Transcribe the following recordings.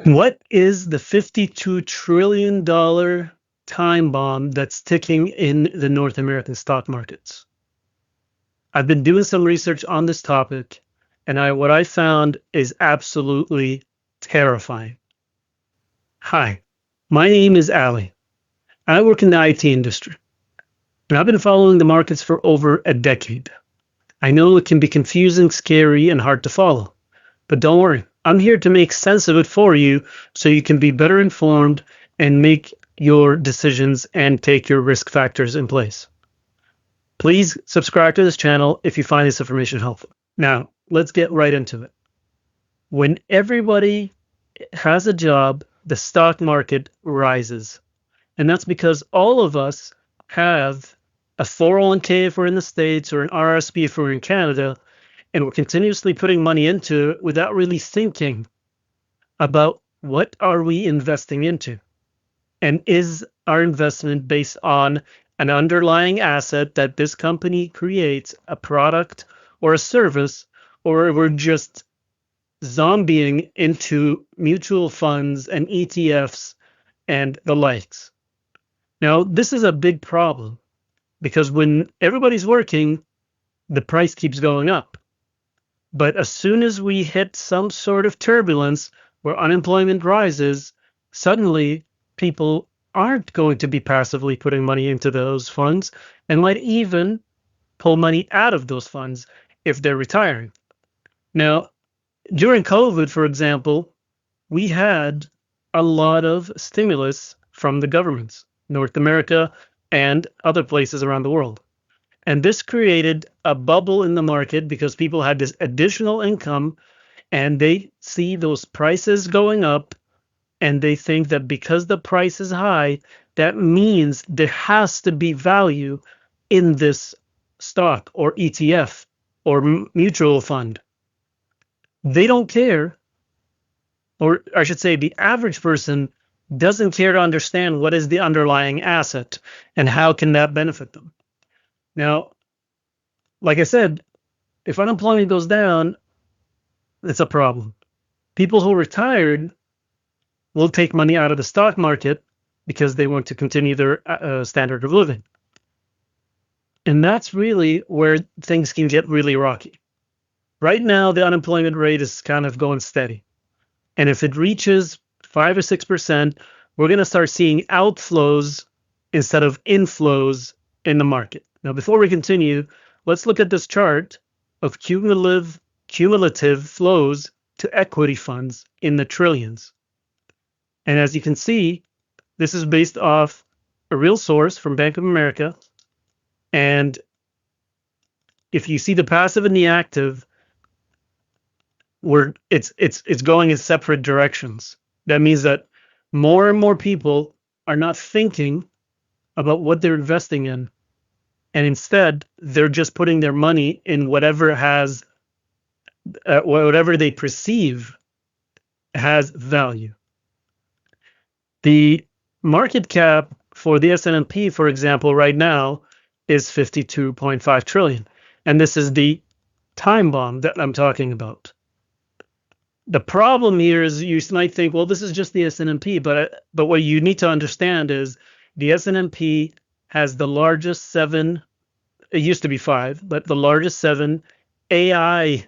What is the $52 trillion time bomb that's ticking in the North American stock markets? I've been doing some research on this topic, and what I found is absolutely terrifying. Hi, my name is Ali. I work in the IT industry, and I've been following the markets for over a decade. I know it can be confusing, scary, and hard to follow, but don't worry. I'm here to make sense of it for you so you can be better informed and make your decisions and take your risk factors in place. Please subscribe to this channel if you find this information helpful. Now, let's get right into it. When everybody has a job, the stock market rises. And that's because all of us have a 401k if we're in the States or an RSP if we're in Canada, and we're continuously putting money into it without really thinking about what are we investing into, and is our investment based on an underlying asset that this company creates, a product or a service, or we're just zombieing into mutual funds and ETFs and the likes. Now, this is a big problem because when everybody's working, the price keeps going up. But as soon as we hit some sort of turbulence where unemployment rises, suddenly people aren't going to be passively putting money into those funds and might even pull money out of those funds if they're retiring. Now, during COVID, for example, we had a lot of stimulus from the governments, North America and other places around the world. And this created a bubble in the market because people had this additional income and they see those prices going up and they think that because the price is high, that means there has to be value in this stock or ETF or mutual fund. They don't care, or I should say the average person doesn't care to understand what is the underlying asset and how can that benefit them. Now, like I said, if unemployment goes down, it's a problem. People who retired will take money out of the stock market because they want to continue their standard of living. And that's really where things can get really rocky. Right now, the unemployment rate is kind of going steady. And if it reaches 5 or 6%, we're going to start seeing outflows instead of inflows in the market. Now, before we continue, let's look at this chart of cumulative flows to equity funds in the trillions. And as you can see, this is based off a real source from Bank of America. And if you see the passive and the active, it's going in separate directions. That means that more and more people are not thinking about what they're investing in, and instead they're just putting their money in whatever they perceive has value. The market cap for the S&P, for example, right now is 52.5 trillion, and this is the time bomb that I'm talking about. The problem here is you might think, well, this is just the S&P, but what you need to understand is the S&P has the largest 7, it used to be 5, but the largest 7 AI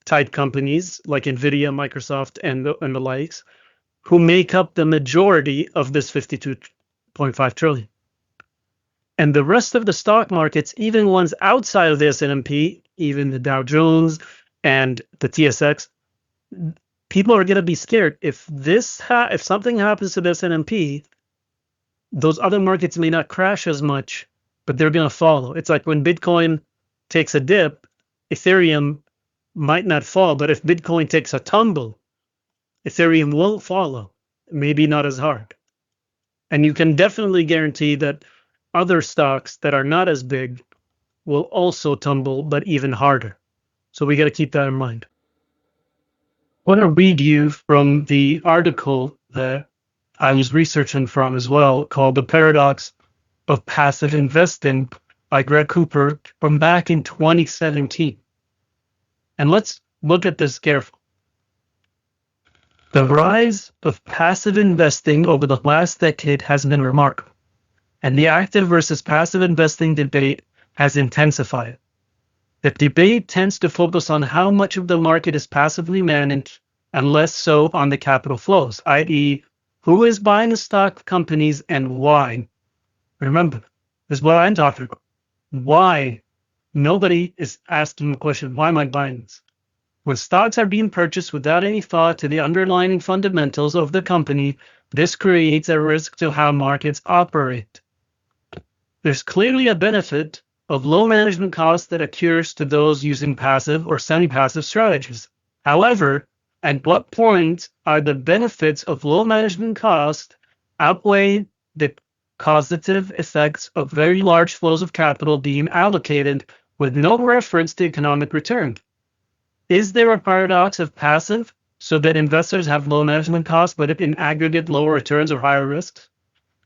type companies like Nvidia, Microsoft, and the likes, who make up the majority of this 52.5 trillion. And the rest of the stock markets, even ones outside of the S&P, even the Dow Jones and the TSX, people are going to be scared. If something happens to the S&P, those other markets may not crash as much, but they're going to follow. It's like when Bitcoin takes a dip, Ethereum might not fall, but if Bitcoin takes a tumble, Ethereum will follow, maybe not as hard. And you can definitely guarantee that other stocks that are not as big will also tumble, but even harder. So we got to keep that in mind. I want to read you from the article that I was researching from as well, called The Paradox of Passive Investing by Greg Cooper from back in 2017. And let's look at this carefully. The rise of passive investing over the last decade has been remarkable, and the active versus passive investing debate has intensified. The debate tends to focus on how much of the market is passively managed and less so on the capital flows, i.e., who is buying the stock companies and why. Remember, this is what I'm talking about. Why? Nobody is asking the question, why am I buying this? When stocks are being purchased without any thought to the underlying fundamentals of the company, this creates a risk to how markets operate. There's clearly a benefit of low management costs that occurs to those using passive or semi-passive strategies. However, at what point are the benefits of low management cost outweigh the causative effects of very large flows of capital being allocated with no reference to economic return? Is there a paradox of passive so that investors have low management costs, but in aggregate lower returns or higher risks?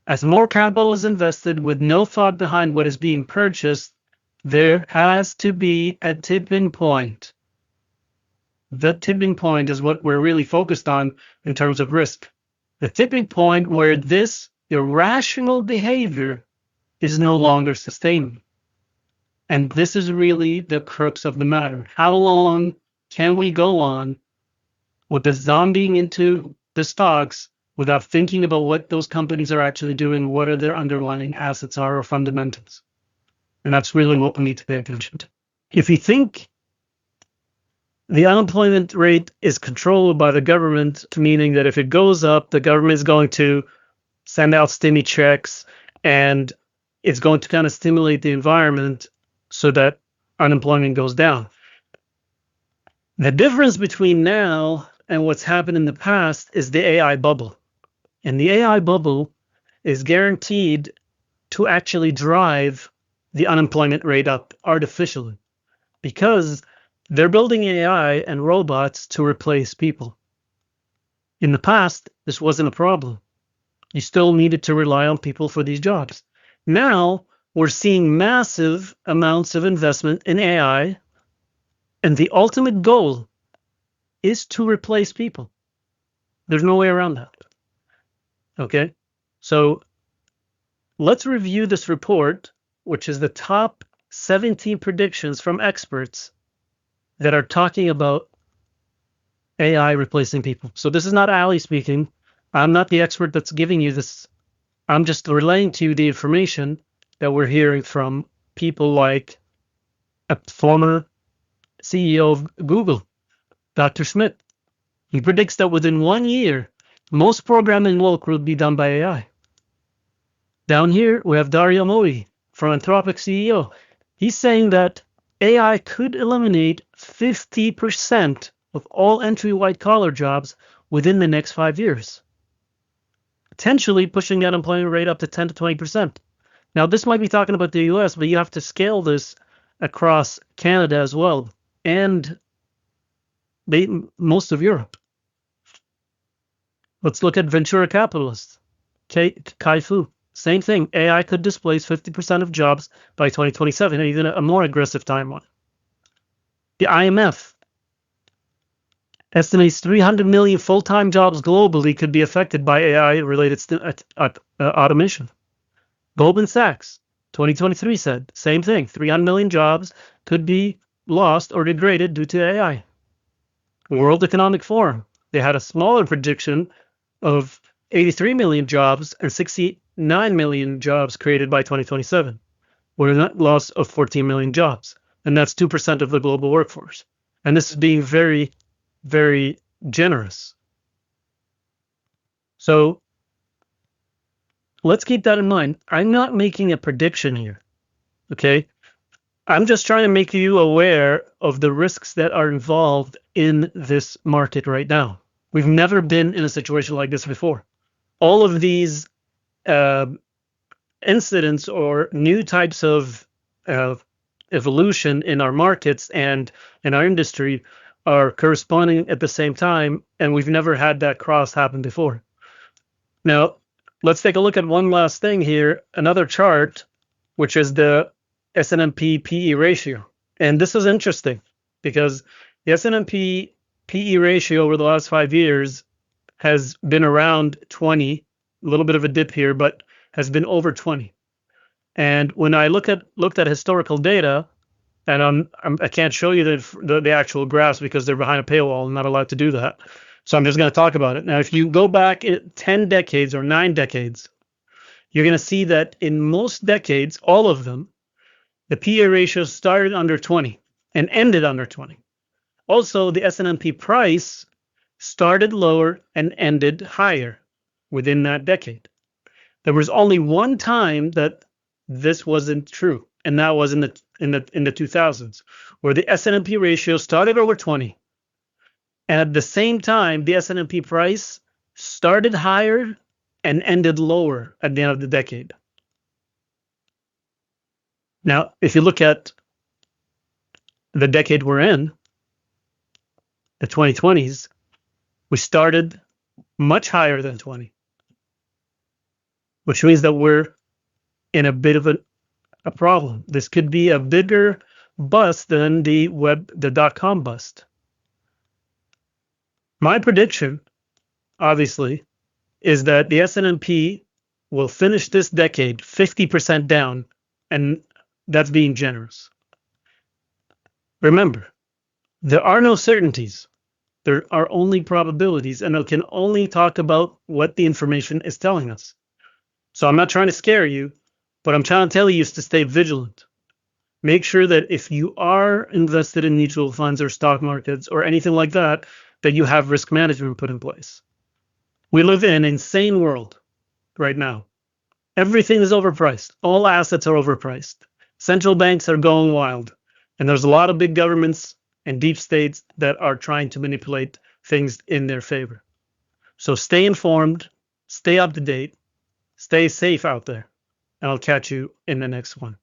As more capital is invested with no thought behind what is being purchased, there has to be a tipping point. The tipping point is what we're really focused on in terms of risk. The tipping point where this irrational behavior is no longer sustainable. And this is really the crux of the matter. How long can we go on with the zombieing into the stocks without thinking about what those companies are actually doing, what are their underlying assets are or fundamentals? And that's really what we need to pay attention to. If you think the unemployment rate is controlled by the government, meaning that if it goes up, the government is going to send out stimmy checks and it's going to kind of stimulate the environment so that unemployment goes down. The difference between now and what's happened in the past is the AI bubble. And the AI bubble is guaranteed to actually drive the unemployment rate up artificially because they're building AI and robots to replace people. In the past, this wasn't a problem. You still needed to rely on people for these jobs. Now, we're seeing massive amounts of investment in AI, and the ultimate goal is to replace people. There's no way around that. Okay? So let's review this report, which is the top 17 predictions from experts that are talking about AI replacing people. So this is not Ali speaking. I'm not the expert that's giving you this. I'm just relaying to you the information that we're hearing from people like a former CEO of Google, Dr. Schmidt. He predicts that within 1 year, most programming work will be done by AI. Down here, we have Dario Moi from Anthropic CEO. He's saying that AI could eliminate 50% of all entry white-collar jobs within the next 5 years, potentially pushing the unemployment rate up to 10 to 20%. Now, this might be talking about the US, but you have to scale this across Canada as well, and most of Europe. Let's look at venture capitalists. Kai Fu, same thing. AI could displace 50% of jobs by 2027, and even a more aggressive timeline. The IMF estimates 300 million full-time jobs globally could be affected by AI-related automation. Goldman Sachs, 2023 said, same thing, 300 million jobs could be lost or degraded due to AI. World Economic Forum, they had a smaller prediction of 83 million jobs and 69 million jobs created by 2027, with a net loss of 14 million jobs. And that's 2% of the global workforce. And this is being very, very generous. So let's keep that in mind. I'm not making a prediction here, okay? I'm just trying to make you aware of the risks that are involved in this market right now. We've never been in a situation like this before. All of these incidents or new types of evolution in our markets and in our industry are corresponding at the same time, and we've never had that cross happen before. Now, let's take a look at one last thing here, another chart, which is the S&P PE ratio. And this is interesting because the S&P PE ratio over the last 5 years has been around 20, a little bit of a dip here, but has been over 20. And when I looked at historical data, and I can't show you the actual graphs because they're behind a paywall. I'm not allowed to do that. So I'm just going to talk about it. Now, if you go back 10 decades or 9 decades, you're going to see that in most decades, all of them, the PE ratio started under 20 and ended under 20. Also, the S&P price started lower and ended higher within that decade. There was only one time that this wasn't true, and that was in the 2000s, where the S&P ratio started over 20, and at the same time, the S&P price started higher and ended lower at the end of the decade. Now, if you look at the decade we're in, the 2020s, we started much higher than 20, which means that we're in a bit of a problem. This could be a bigger bust than the dot-com bust. My prediction, obviously, is that the S&P will finish this decade 50% down, and that's being generous. Remember, there are no certainties. There are only probabilities, and I can only talk about what the information is telling us. So I'm not trying to scare you, but I'm trying to tell you is to stay vigilant. Make sure that if you are invested in mutual funds or stock markets or anything like that, that you have risk management put in place. We live in an insane world right now. Everything is overpriced. All assets are overpriced. Central banks are going wild. And there's a lot of big governments and deep states that are trying to manipulate things in their favor. So stay informed, stay up to date, stay safe out there, and I'll catch you in the next one.